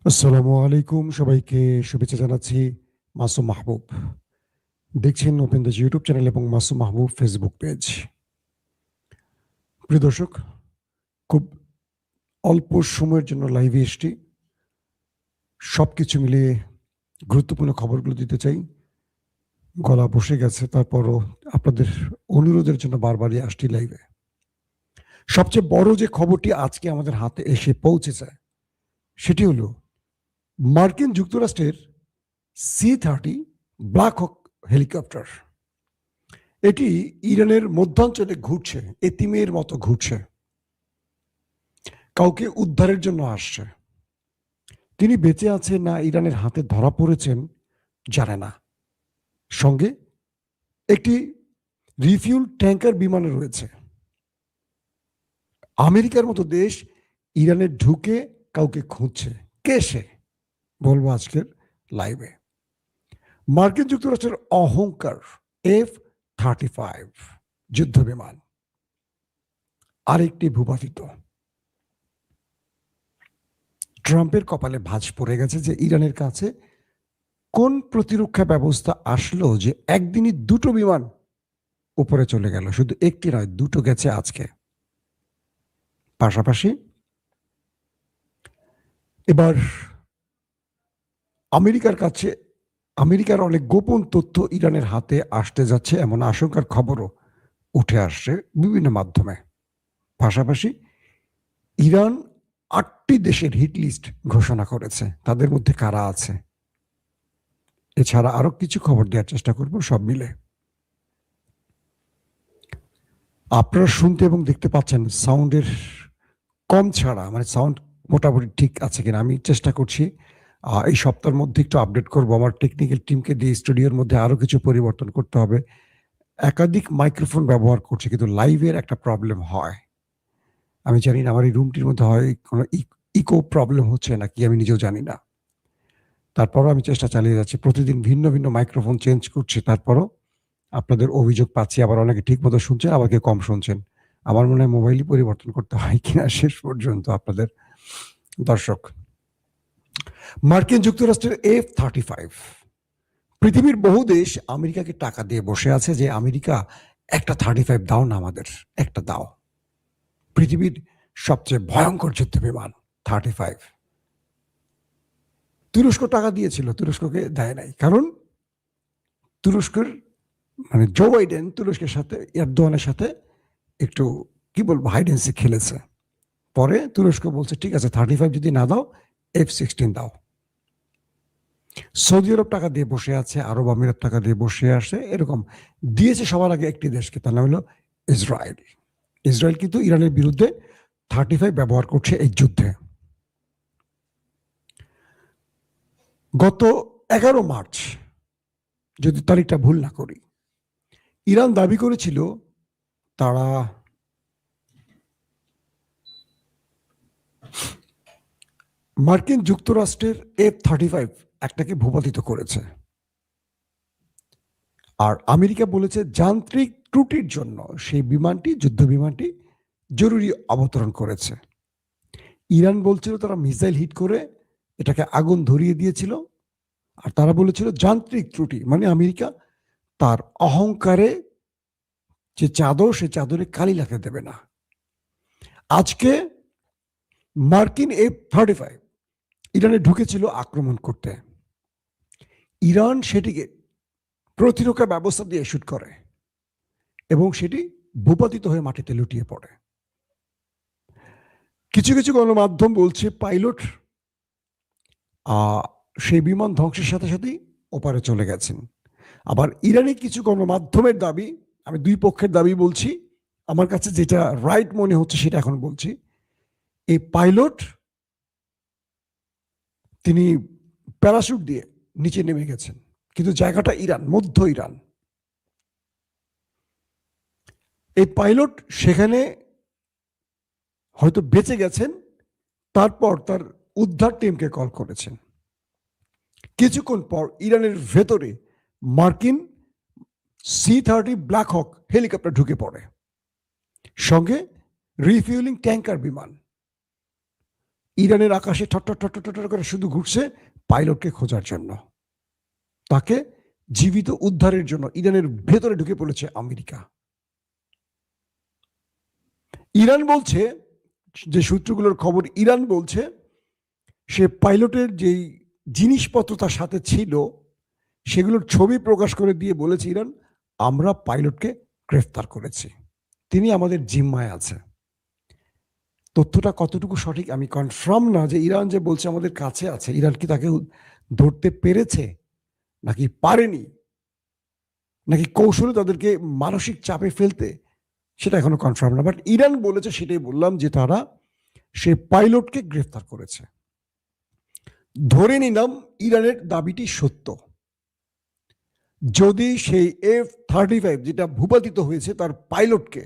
আসসালামু আলাইকুম, সবাইকে শুভেচ্ছা জানাচ্ছি। মাসুম মাহবুব দেখছেন ওপেন দ্য ইউটিউব চ্যানেল এবং মাসুম মাহবুব ফেসবুক পেজ। প্রিয় দর্শক, খুব অল্প সময়ের জন্য লাইভে এসছি। সবকিছু মিলিয়ে গুরুত্বপূর্ণ খবরগুলো দিতে চাই। গলা বসে গেছে, তারপরও আপনাদের অনুরোধের জন্য বারবারই আসছি লাইভে। সবচেয়ে বড় যে খবরটি আজকে আমাদের হাতে এসে পৌঁছেছে সেটি হলো মার্কিন যুক্তরাষ্ট্রের C-30 ব্ল্যাক হক হেলিকপ্টার। এটি ইরানের মধ্যাঞ্চলে ঘুরছে, এতিমের মতো ঘুরছে, কাউকে উদ্ধারের জন্য আসছে। তিনি বেঁচে আছেন না ইরানের হাতে ধরা পড়েছেন জানে না। সঙ্গে একটি রিফিউল ট্যাঙ্কার বিমানে রয়েছে। আমেরিকার মতো দেশ ইরানে ঢুকে কাউকে খুঁজছে। কে সে? বলবো আজকের লাইভে। মার্কিন যুক্তরাষ্ট্রের অহংকার F-35 যুদ্ধ বিমান আরেকটি ভূপাতিত। ট্রাম্পের কপালে ভাঁজ পড়ে গেছে যে ইরানের কাছে কোন প্রতিরক্ষা ব্যবস্থা আসলো যে একদিনই দুটো বিমান উপরে চলে গেল। শুধু একটি নয়, দুটো গেছে আজকে। পাশাপাশি এবার আমেরিকার অনেক গোপন তথ্য ইরানের হাতে আসতে যাচ্ছে এমন আশঙ্কার খবরও উঠে আসছে বিভিন্ন মাধ্যমে। পাশাপাশি ইরান 8টি দেশের হিট লিস্ট ঘোষণা করেছে, তাদের মধ্যে কারা আছে। এছাড়া আরো কিছু খবর দেওয়ার চেষ্টা করব সব মিলে। আপনারা শুনতে এবং দেখতে পাচ্ছেন সাউন্ডের কম ছাড়া, মানে সাউন্ড মোটামুটি ঠিক আছে কিনা আমি চেষ্টা করছি। এই সপ্তাহের মধ্যে একটু আপডেট করব। আমার টেকনিক্যাল টিমকে দিয়ে স্টুডিওর মধ্যে আরো কিছু পরিবর্তন করতে হবে। একাধিক মাইক্রোফোন ব্যবহার করছি, কিন্তু লাইভের একটা প্রবলেম হয়। আমি জানি না আমার এই রুমটির মধ্যে হয় কোনো ইকো প্রবলেম হচ্ছে নাকি, আমি নিজেও জানি না। তারপরও আমি চেষ্টা চালিয়ে যাচ্ছি, প্রতিদিন ভিন্ন ভিন্ন মাইক্রোফোন চেঞ্জ করছি। তারপরও আপনাদের অভিযোগ পাচ্ছি, আবার অনেকে ঠিক মতো শুনছেন, আবার কেউ কম শুনছেন। আমার মনে হয় মোবাইলই পরিবর্তন করতে হয় কিনা শেষ পর্যন্ত। আপনাদের দর্শক, মার্কিন যুক্তরাষ্ট্রের F-35, পৃথিবীর বহু দেশ আমেরিকাকে টাকা দিয়ে বসে আছে যে আমেরিকা একটা 35 দাও না, আমাদের একটা দাও। পৃথিবীর সবচেয়ে ভয়ঙ্কর যুদ্ধ বিমান 35। তুরস্ক টাকা দিয়েছিল, তুরস্ককে দেয় নাই, কারণ তুরস্কের মানে জো বাইডেন তুরস্কের সাথে এরদোয়ানের সাথে একটু কি বলবো হাইডেন্সি খেলেছে। পরে তুরস্ক বলছে ঠিক আছে 35 যদি না দাও F-16 দাও। সৌদি আরব টাকা দিয়ে বসে আছে, আরব আমিরাত টাকা দিয়ে বসে আসে, এরকম দিয়েছে সবার আগে একটি দেশকে, তার নাম হলো ইসরায়েল। ইসরায়েল কিন্তু ইরানের বিরুদ্ধে 35 ব্যবহার করছে এই যুদ্ধে। গত 11 মার্চ, যদি তারিখটা ভুল না করি, ইরান দাবি করেছিল তারা মার্কিন যুক্তরাষ্ট্রের F-35 একটাকে ভূপাতিত করেছে। আর আমেরিকা বলেছে যান্ত্রিক ত্রুটির জন্য সেই বিমানটি, যুদ্ধ বিমানটি জরুরি অবতরণ করেছে। ইরান বলছিল তারা মিসাইল হিট করে এটাকে আগুন ধরিয়ে দিয়েছিল, আর তারা বলেছিল যান্ত্রিক ত্রুটি। মানে আমেরিকা তার অহংকারে যে চাদর, সে চাদরে কালি লাগতে দেবে না। আজকে মার্কিন F-35 ইরানে ঢুকেছিল আক্রমণ করতে। ইরান সেটিকে প্রতিরক্ষা ব্যবস্থা দিয়ে শুট করে এবং সেটি ভূপাতিত হয়ে মাটিতে লুটিয়ে পড়ে। কিছু কিছু গণমাধ্যম বলছে পাইলট সেই বিমান ধ্বংসের সাথে সাথেই ওপারে চলে গেছেন। আবার ইরানি কিছু গণমাধ্যমের দাবি, আমি দুই পক্ষের দাবি বলছি, আমার কাছে যেটা রাইট মনে হচ্ছে সেটা এখন বলছি। এই পাইলট তিনি প্যারাশুট দিয়ে নিচে নেমে গেছেন, কিন্তু জায়গাটা ইরান, মধ্য ইরান। এই পাইলট সেখানে হয়তো বেঁচে গেছেন, তারপর তার উদ্ধার টিমকে কল করেছেন। কিছুক্ষণ পর ইরানের ভেতরে মার্কিন C-30 ব্ল্যাক হক হেলিকপ্টার ঢুকে পড়ে, সঙ্গে রিফিউলিং ট্যাঙ্কার বিমান। ইরানের আকাশে ঠট্টর ঠট্টর ঠট্টর করে শুধু ঘুরছে পাইলটকে খোঁজার জন্য, তাকে জীবিত উদ্ধারের জন্য ইরানের ভেতরে ঢুকে পড়েছে আমেরিকা। ইরান বলছে, যে সূত্রগুলোর খবর, ইরান বলছে সে পাইলটের যেই জিনিসপত্র তার সাথে ছিল সেগুলোর ছবি প্রকাশ করে দিয়ে বলেছে ইরান, আমরা পাইলটকে গ্রেফতার করেছি, তিনি আমাদের জিম্মায় আছে। তথ্যটা কতটুকু সঠিক আমি কনফার্ম না, যে ইরান যে বলছে আমাদের কাছে আছে, ইরান কি তাকে ধরতে পেরেছে নাকি পারেনি, নাকি কৌশলে তাদেরকে মানসিক চাপে ফেলতে, সেটা এখনো কনফার্ম না। বাট ইরান বলেছে, সেটাই বললাম, যে তারা সে পাইলটকে গ্রেফতার করেছে। ধরে নিলাম ইরানের দাবিটি সত্য, যদি সেই F-35 যেটা ভূপাতিত হয়েছে তার পাইলটকে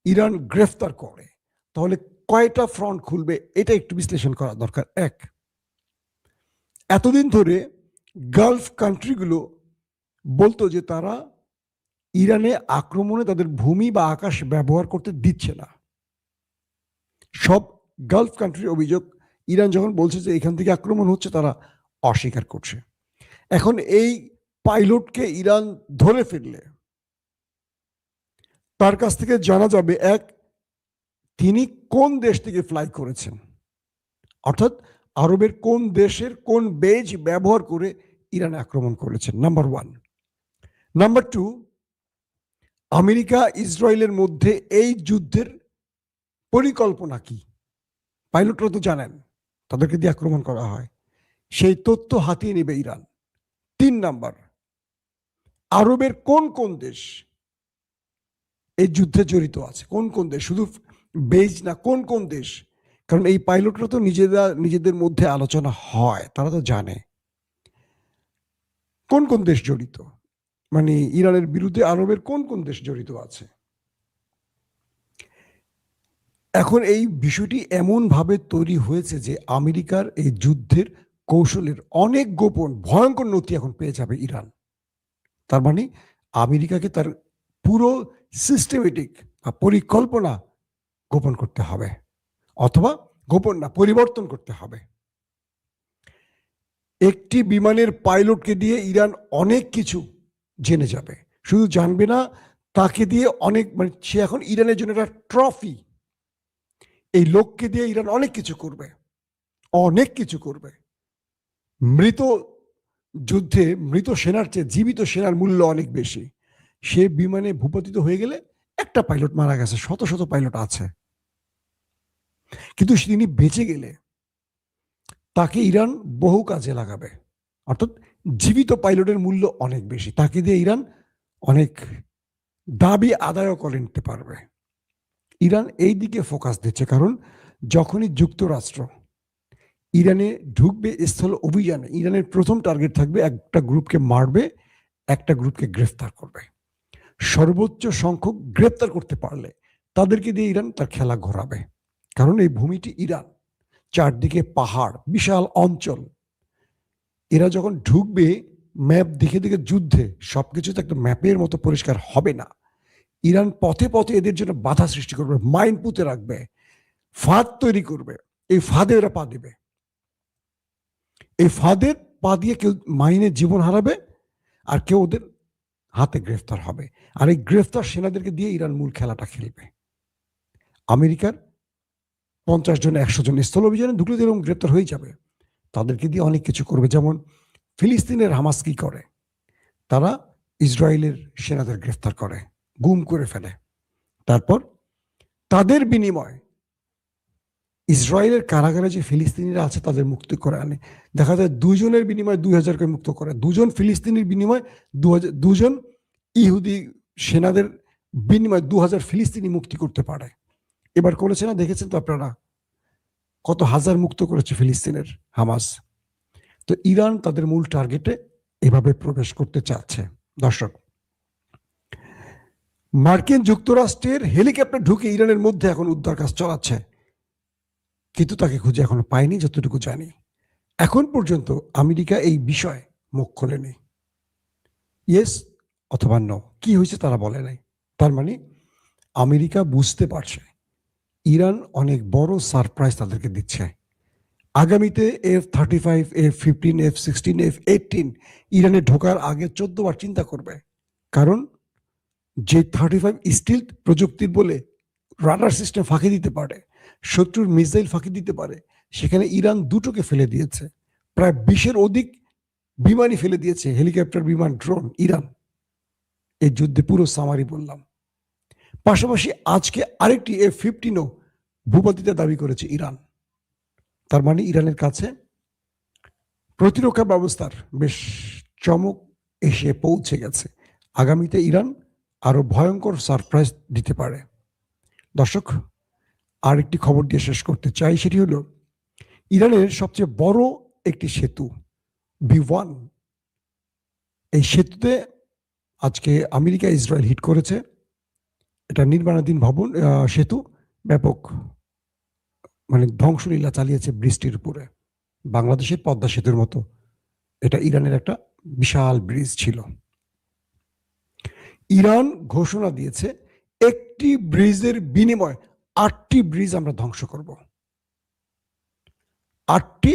ইরান গ্রেফতার করে, তাহলে কয়টা ফ্রন্ট খুলবে এটা একটু বিশ্লেষণ করা দরকার। এক, এতদিন ধরে গালফ কান্ট্রিগুলো বলতো যে তারা ইরানে আক্রমণে তাদের ভূমি বা আকাশ ব্যবহার করতে দিচ্ছে না। সব গালফ কান্ট্রির অভিযোগ, ইরান যখন বলছে যে এখান থেকে আক্রমণ হচ্ছে, তারা অস্বীকার করছে। এখন এই পাইলটকে ইরান ধরে ফেললে তার কাছ থেকে জানা যাবে, এক, তিনি কোন দেশ থেকে ফ্লাই করেছেন, অর্থাৎ আরবের কোন দেশের কোন বেজ ব্যবহার করে ইরানে আক্রমণ করেছেন, number one. Number two, America ইসরায়েলের মধ্যে এই যুদ্ধের পরিকল্পনা কি, পাইলটরা তো জানেন তাদেরকে দিয়ে আক্রমণ করা হয়, সেই তথ্য হাতিয়ে নেবে ইরান। তিন নাম্বার, আরবের কোন কোন দেশ এই যুদ্ধে জড়িত আছে, কোন কোন দেশ, শুধু বেজ না, কোন কোন দেশ, কারণ এই পাইলটরা তো নিজেদের মধ্যে আলোচনা হয়, তারা তো জানে কোন কোন দেশ জড়িত, মানে ইরানের বিরুদ্ধে আরবের কোন কোন দেশ জড়িত আছে। এখন এই বিষয়টি এমন ভাবে তৈরি হয়েছে যে আমেরিকার এই যুদ্ধের কৌশলের অনেক গোপন ভয়ঙ্কর নথি এখন পেয়ে যাবে ইরান। তার মানে আমেরিকাকে তার পুরো সিস্টেমেটিক বা পরিকল্পনা গোপন করতে হবে, অথবা গোপন না, পরিবর্তন করতে হবে। একটি বিমানের পাইলটকে দিয়ে ইরান অনেক কিছু জেনে যাবে, শুধু জানবে না, তাকে দিয়ে অনেক, মানে সে এখন ইরানের জন্য একটা ট্রফি। এই লোককে দিয়ে ইরান অনেক কিছু করবে, অনেক কিছু করবে। মৃত যুদ্ধে মৃত সেনার চেয়ে জীবিত সেনার মূল্য অনেক বেশি। সে বিমানে ভূপাতিত হয়ে গেলে, একটা পাইলট মারা গেছে, শত শত পাইলট আছে, কিন্তু তিনি বেঁচে গেলে তাকে ইরান বহু কাজে লাগাবে, অর্থাৎ জীবিত পাইলটের মূল্য অনেক বেশি, তাকে দিয়ে ইরান অনেক দাবি আদায়ও করে নিতে পারবে। ইরান এই দিকে ফোকাস দিচ্ছে, কারণ যখনই যুক্তরাষ্ট্র ইরানে ঢুকবে স্থল অভিযানে, ইরানের প্রথম টার্গেট থাকবে একটা গ্রুপকে মারবে, একটা গ্রুপকে গ্রেফতার করবে। সর্বোচ্চ সংখ্যক গ্রেফতার করতে পারলে তাদেরকে দিয়ে ইরান তার খেলা ঘোরাবে, কারণ এই ভূমিটি ইরান, চারদিকে পাহাড়, বিশাল অঞ্চল। এরা যখন ঢুকবে ম্যাপ দেখে দেখে যুদ্ধে, সবকিছু তো একটা ম্যাপের মতো পরিষ্কার হবে না। ইরান পথে পথে এদের জন্য বাধা সৃষ্টি করবে, মাইন পুঁতে রাখবে, ফাঁদ তৈরি করবে, এই ফাঁদে ওরা পা দেবে, এই ফাঁদের পা দিয়ে কেউ মাইনে জীবন হারাবে, আর কেউ ওদের হাতে গ্রেফতার হবে। আর এই গ্রেফতার সেনাদেরকে দিয়ে ইরান মূল খেলাটা খেলবে। আমেরিকার 50 জন 100 জন স্থল অভিযানে ঢুকলে এরকম গ্রেফতার হয়ে যাবে, তাদেরকে দিয়ে অনেক কিছু করবে। যেমন ফিলিস্তিনের হামাস কি করে, তারা ইসরায়েলের সেনাদের গ্রেফতার করে, গুম করে ফেলে, তারপর তাদের বিনিময় ইসরায়েলের কারাগারে যে ফিলিস্তিনিরা আছে তাদের মুক্ত করে আনে। দেখা যায় 2 জনের বিনিময়ে 2000কে মুক্ত করে, 2 জন ফিলিস্তিনির বিনিময়ে 2 জন ইহুদি সেনাদের বিনিময়ে 2000 ফিলিস্তিনি মুক্তি করতে পারে। এবার করেছে না, দেখেছেন তো আপনারা কত হাজার মুক্ত করেছে ফিলিস্তিনের হামাস। তো ইরান তাদের মূল টার্গেটে এভাবে প্রবেশ করতে চাচ্ছে। দর্শক, মার্কিন যুক্তরাষ্ট্রের হেলিকপ্টার ঢুকে ইরানের মধ্যে এখন উদ্ধার কাজ চালাচ্ছে, কিন্তু তাকে খুঁজে এখনো পায়নি যতটুকু জানি। এখন পর্যন্ত আমেরিকা এই বিষয়ে মুখ খোলেনি, ইয়েস অথবা নো, কি হয়েছে তারা বলে নাই। তার মানে আমেরিকা বুঝতে পারছে ইরান অনেক বড় সারপ্রাইজ তাদেরকে দিচ্ছে। আগামীতে F-35, F-15, F-16, F-18 ইরানে ঢোকার আগে 14 বার চিন্তা করবে। কারণ যে 35 স্টিল প্রযুক্তির বলে রাডার সিস্টেম ফাঁকি দিতে পারে, শত্রুর মিসাইল ফাঁকি দিতে পারে, সেখানে ইরান দুটোকে ফেলে দিয়েছে। প্রায় 20-এর অধিক বিমানই ফেলে দিয়েছে, হেলিকপ্টার, বিমান, ড্রোন ইরান। এই যুদ্ধে পুরো সামারি বললাম। পাশাপাশি আজকে আরেকটি F-15ও ভূপাতিতা দাবি করেছে ইরান। তার মানে ইরানের কাছে প্রতিরক্ষা ব্যবস্থার বেশ চমক এসে পৌঁছে গেছে। আগামীতে ইরান আরো ভয়ঙ্কর সারপ্রাইজ দিতে পারে। দর্শক, আরেকটি খবর দিয়ে শেষ করতে চাই, সেটি হলো ইরানের সবচেয়ে বড় একটি সেতু B1, এই সেতুতে আজকে আমেরিকা ইসরায়েল হিট করেছে। এটা নির্মাণাধীন ভবন সেতু ব্যাপক ধ্বংসলীলা চালিয়েছে বৃষ্টির উপরে। বাংলাদেশের পদ্মা সেতুর মতো এটা ইরানের একটা বিশাল ব্রিজ ছিল। ইরান ঘোষণা দিয়েছে একটি ব্রিজের বিনিময়ে 8টি ব্রিজ আমরা ধ্বংস করব। 8টি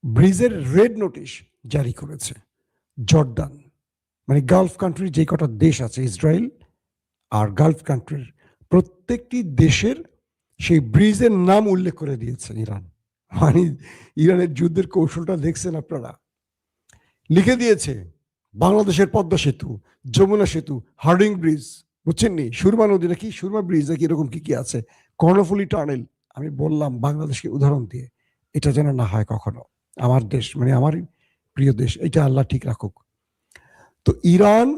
ব্রিজের রেড নোটিশ জারি করেছে জর্ডান, গালফ কান্ট্রির যে কটা দেশ আছে, ইসরায়েল আর গালফ কান্ট্রির প্রত্যেকটি দেশের সেই ব্রিজের নাম উল্লেখ করে দিয়েছে ইরান। ইরানের যুদ্ধের কৌশলটা দেখছেন আপনারা। লিখে দিয়েছে বাংলাদেশের পদ্মা সেতু, যমুনা সেতু, হার্ডিং ব্রিজ, বুঝছেন নি, সুরমা নদী নাকি, সুরমা ব্রিজ নাকি, এরকম কি কি আছে, কর্ণফুলী টানেল। আমি বললাম বাংলাদেশকে উদাহরণ দিয়ে, এটা যেন না হয় কখনো। আমার দেশ, আমার প্রিয় দেশ, এটা আল্লাহ ঠিক রাখুক। তো ইরান,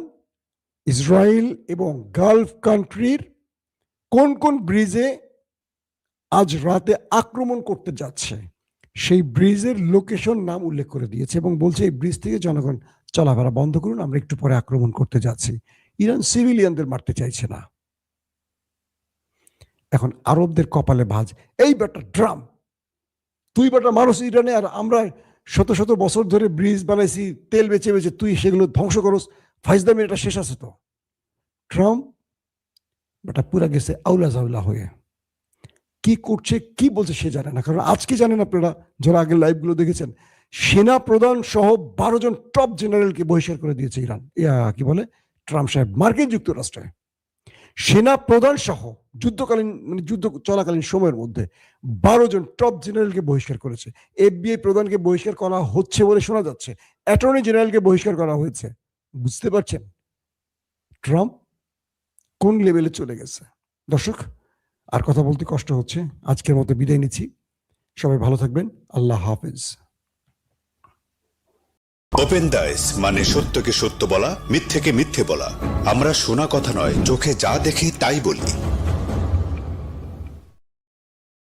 ইসরায়েল এবং গালফ কান্ট্রির কোন কোন ব্রিজে আজ রাতে আক্রমণ করতে যাচ্ছে সেই ব্রিজের লোকেশন নাম উল্লেখ করে দিয়েছে এবং বলছে এই ব্রিজ থেকে জনগণ চলাফেরা বন্ধ করুন, আমরা একটু পরে আক্রমণ করতে যাচ্ছি। ইরান সিভিলিয়ানদের মারতে চাইছে না। এখন আরবদের কপালে ভাঁজ, এই বেটা ড্রাম, তুই বেটা মানুষ ইরানে, আর আমরা শত শত বছর ধরে ব্রিজ বানাইছি তেল বেচে বেচে, তুই সেগুলো ধ্বংস করস, ফাইজদামি, এটা শেষ আছে তো। ট্রাম্প বেটা পুরা গেছে আউলা জাউলা হয়ে, কি করছে কি বলছে সে জানে না। কারণ আজকে জানেন আপনারা যারা আগের লাইভগুলো দেখেছেন, সেনা প্রধান সহ 12 জন টপ জেনারেলকে বহিষ্কার করে দিয়েছে ইরান, কি বলে ট্রাম্প সাহেব, মার্কিন যুক্তরাষ্ট্রে। সেনা প্রধান সহ যুদ্ধকালীন যুদ্ধ চলাকালীন সময়ের মধ্যে 12 জন টপ জেনারেলকে বহিষ্কার করেছে। FBI প্রধানকে বহিষ্কার করা হচ্ছে বলে শোনা যাচ্ছে, অ্যাটর্নি জেনারেলকে বহিষ্কার করা হয়েছে। বুঝতে পারছেন ট্রাম্প কোন লেভেলে চলে গেছে। দর্শক, আর কথা বলতে কষ্ট হচ্ছে, আজকের মতো বিদায় নিচ্ছি। সবাই ভালো থাকবেন, আল্লাহ হাফেজ। ওপেন দাইস মানে সত্যকে সত্য বলা, মিথ্যেকে মিথ্যে বলা। আমরা শোনা কথা নয়, চোখে যা দেখি তাই বলি।